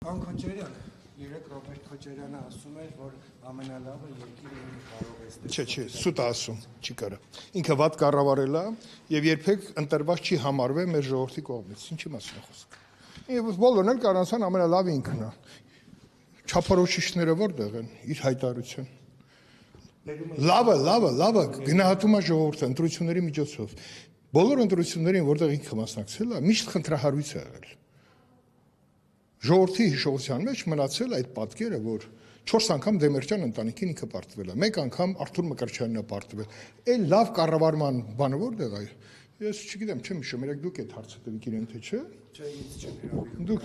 Պարոն Քոչարյան, երեք Ռոբերտ Քոչարյանը ասում էր, որ ամենալավը երկիրը կարող է ստեղծել։ Չէ, սուտ ասում, չի կարա։ Ինքը վատ կառավարել է եւ երբեք ընտրված չի համարվել մեր ժողովրդի կողմից։ Ինչի մասին է խոսքը։ Եվ բոլորն էլ կարանցան ամենալավը ինքն է։ Չափորոշիչները որտեղ են իր հայտարարության։ Լավը գնահատում է ժողովուրդը ընտրությունների միջոցով։ Բոլոր ընտրություններին, որտեղ ինքը մասնակցել է, միշտ խնդրահարույց է եղել։ Ժողովրդի հիշողության մեջ մնացել այդ պատկերը, որ 4 անգամ Դեմիրճյան ընտանիքին ինքը պարտվել է, 1 անգամ Արթուր Մկրտչյանն է պարտվել։ Այն լավ կառավարման բանը որտեղ է։ Ես չգիտեմ, չեմ հիշում, երեք դուք այդ հարցը տվիք իրեն թե չէ։ Չէ, ինձ չեմ հրավիրում։ Դուք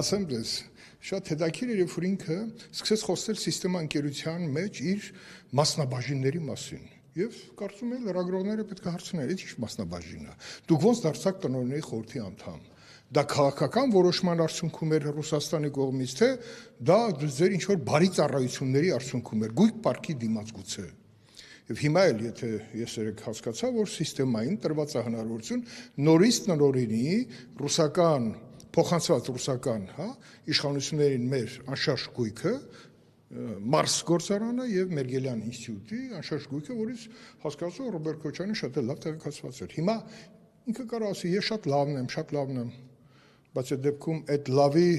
ասեմ դες, շատ հետաքրքիր էր, որ ինքը սկսեց խոսել սիստեմա ընկերության մեջ իր մասնաբաժինների մասին։ Եվ կարծում եմ լրագրողները պետք է հարցնեն, ի՞նչ մասնաբաժին է։ Դուք ոնց դարձաք տնօրենների խորհրդի անդամ։ Դա քաղաքական որոշման արդյունքում էր Ռուսաստանի կողմից, թե դա ձեր ինչ-որ բարի ծառայությունների արդյունքում էր, գույք պարկի դիմաց գուցե։ Եվ հիմա էլ, եթե ես երեք հասկացա, որ սիստեմային տրված է հնարավորություն նորից տնօրենի ռուսական, փոխանցված ռուսական, իշխանություններին մեր անշարժ գույքը, Մարս գործարանը եւ Մերգելյան ինստիտուտի անշարժ գույքը, որից հասկացա Ռոբերտ Քոչարյանը շատ լավ տեղեկացված էր։ Հիմա ինքը կարող ասի, ես շատ լավն եմ, բայց այդ դեպքում այդ լավի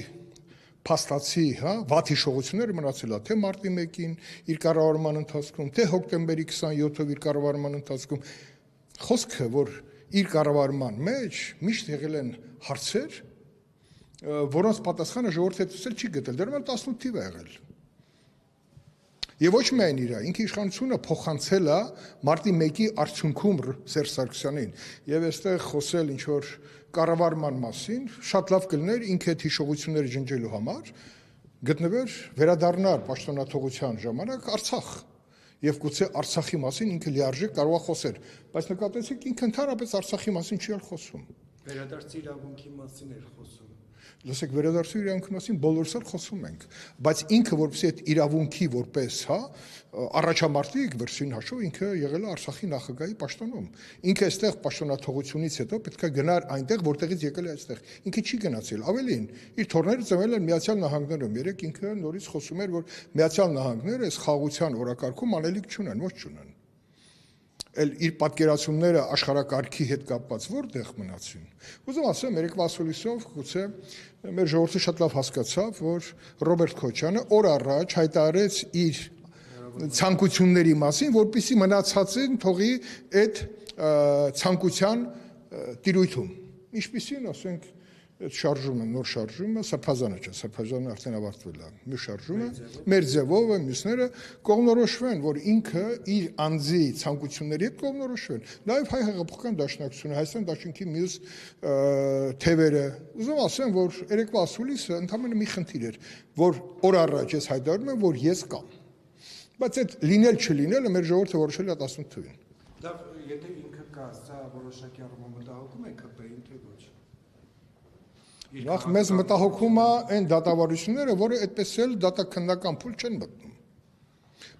փաստացի, վատ հիշողությունները մնացել է թե մարտի 1-ին իր կառավարման ընթացքում, թե հոկտեմբերի 27-ով իր կառավարման ընթացքում։ Խոսքը, որ իր կառավարման մեջ միշտ եղել են հարցեր, որոնց պատասխանը ժողովուրդը ցույց չի գտել, դեռ 18 թիվ է եղել։ Եվ ոչ միայն իր, ինքը իշխանությունը փոխանցել է մարտի 1-ի արդյունքում Սերժ Սարգսյանին։ Եվ այստեղ խոսել ինչ որ կառավարման մասին, շատ լավ կլիներ ինքը այդ հիշողությունները ջնջելու համար գտնվեր վերադառնալ պաշտոնաթողության ժամանակ Արցախ։ Եվ գուցե Արցախի մասին ինքը լիարժեք կարող է խոսել, բայց նկատեցիք ինքը ընդհանրապես Արցախի մասին չի խոսում։ Վերադարձի իրավունքի մասին էր խոսում։ Լսեք, վերադարձի իրավունքի մասին բոլորս էլ խոսում ենք, բայց ինքը որպեսզի այդ իրավունքի որպես, առաջամարտիկ վերջին հաշվով ինքը եղել է Արցախի նախագահի պաշտոնում։ Ինքը այստեղ պաշտոնաթողությունից հետո պետք է գնար այնտեղ, որտեղից եկել է այստեղ։ Ինքը չի գնացել, ավելին, իր թորները ծնվել են Միացյալ Նահանգներում։ Երեք ինքը նորից խոսում էր, որ Միացյալ Նահանգները այս խաղաղության օրակարգում անելիք չունեն, ոչ չունեն։ Էլ իր պատկերացումները աշխարհակարգի հետ կապված որտեղ մնացին։ Ուզում ասեմ, երեկվա ասուլիսով գուցե մեր ժողովուրդը շատ լավ հասկացավ, որ Ռոբերտ Քոչյանը օր առաջ հայտարարեց իր ցանկությունների մասին, որպեսզի մնացածին թողի այդ ցանկության տիրույթում։ Ինչպիսին, ասենք, այդ շարժումը, նոր շարժումը, Սրբազանը չէ, Սրբազանը արդեն ավարտվել է։ Մյուս շարժումը, մեր ձևով մյուսները կողմնորոշվեն, որ ինքը իր անձի ցանկությունների հետ կողմնորոշվեն։ Նաև հայ հեղափոխական դաշնակցությունը, Հայաստան դաշնքի մյուս թևերը, ուզում ասեմ, որ երեկվա ասուլիսը ընդհանրապես մի խնդիր էր, որ օր առաջ ես հայտարարում եմ, որ ես կամ։ Բայց այդ լինել չլինելը մեր ժողովուրդը որոշել է 18 թվին։ Դա եթե ինքը կա, սա որոշակի առումով մտահոգում է ԿՊ-ին, թե ոչ։ Նախ մեզ մտահոգում է այն դատավարությունները, որը այդպես էլ դատաքննական փուլ չեն մտնում։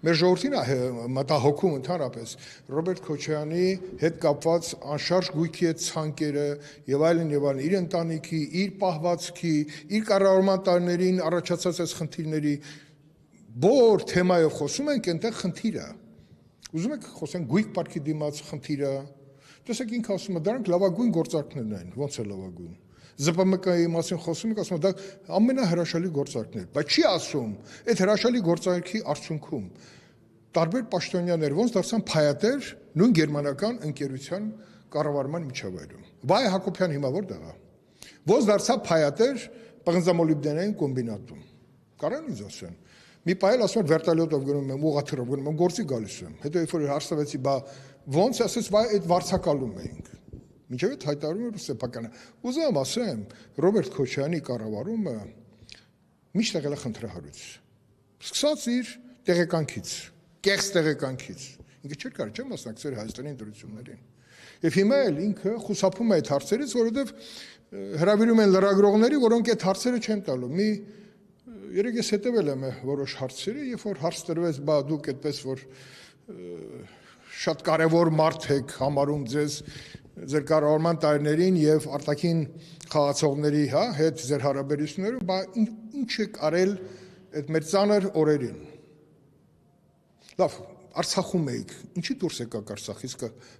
Մեր ժողովրդին է մտահոգում ընդհանրապես Ռոբերտ Քոչարյանի հետ կապված անշարժ գույքի այդ ցանկերը եւ այլն, իր ընտանիքի, իր պահվածքի, իր կառավարման տարիներին առաջացած այս խնդիրների բոլոր թեմայով խոսում ենք, այնտեղ խնդիր է։ Ուզում եք խոսենք գույք պարկի դիմաց խնդիրը։ Տեսեք, ինքը ասում է, դրանք լավագույն գործարքներն են, ո՞նց է լավագույն։ ԶՊՄԿ-ի մասին խոսում եք, ասում է, դա ամենահրաշալի գործարքն է, բայց չի ասում, այդ հրաշալի գործարքի արդյունքում տարբեր պաշտոնյաներ ոնց դարձան փայատեր նույն գերմանական ընկերության կառավարման միջավայրում։ Վայ Հակոբյան հիմա որտեղ է։ Ոնց դարձավ փայատեր պղնձամոլիբդենային կոմբինատում։ Կարան ինձ ասեն։ Մի պայել ասում եմ վերտալյոտով գնում եմ, ուղղաթիռով գնում եմ, գործի գալիս եմ։ Հետո երբ որ հարցրեցի, բա ոնց ասես, վայ այդ վարձակալում էինք։ Մինչև այդ հայտարարում էր սեփականը։ Ուզում ասեմ, Ռոբերտ Քոչարյանի կառավարումը միշտ եղել է խնդրահարույց։ Սկսած իր տեղեկանքից, կեղծ տեղեկանքից։ Ինքը չէր կարող չէ մասնակցել Հայաստանի ընտրություններին։ Եվ հիմա էլ ինքը խուսափում է այդ հարցերից, որովհետև հրավիրում են լրագրողների, որոնք այդ հարցերը չեն տալու։ Երեք ես հետևել եմ որոշ հարցերի, երբ որ հարց տրվեց, բա դուք այդպես որ շատ կարևոր մարդ եք համարում ձեզ, ձեր կառավարման տարիներին եւ արտաքին խաղացողների, հա, հետ ձեր հարաբերությունները, բա ինչ եք արել այդ մեր ծանր օրերին։ Լավ, Արցախում եք, ինչի դուրս եկաք Արցախից,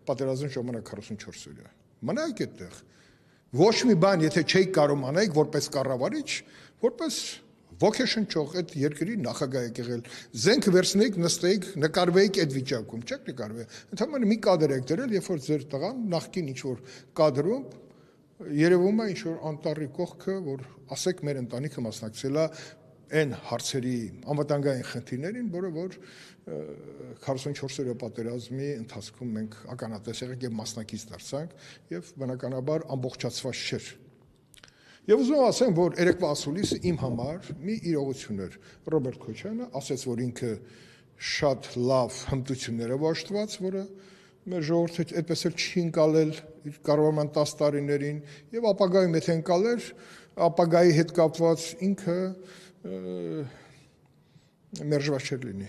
պատերազմի ժամանակ 44 օրյա։ Մնայք այդտեղ։ Ոչ մի բան, եթե չէիք կարող անեք որպես կառավարիչ, որպես ոգեշնչող այդ երկրի նախագահ եք եղել, զենք վերցնեիք, նստեիք, նկարվեիք այդ վիճակում, չեք նկարվել։ Ընդհանրապես մի կադր եք դրել, երբ որ ձեր տղան նախկին ինչ-որ կադրում երևում է ինչ-որ անտառի կողքը, որ ասեք մեր ընտանիքը մասնակցել է այն հարցերի անվտանգային խնդիրներին, որը որ 44 օրյա պատերազմի ընթացքում մենք ականատես եղանք եւ մասնակից դարձանք եւ բնականաբար ամբողջացված չէր։ Եվ ուզում ասեմ, որ երեկվա ասուլիսը իմ համար մի իրողություն էր։ Ռոբերտ Քոչյանը ասաց, որ ինքը շատ լավ հմտություններ է վաճառված, որը մեր ժողովուրդը այդպես էլ չի ընկալել իր կառավարման 10 տարիներին եւ ապագայում եթե ընկալեր, ապագայի հետ կապված ինքը մերժված չէր լինի։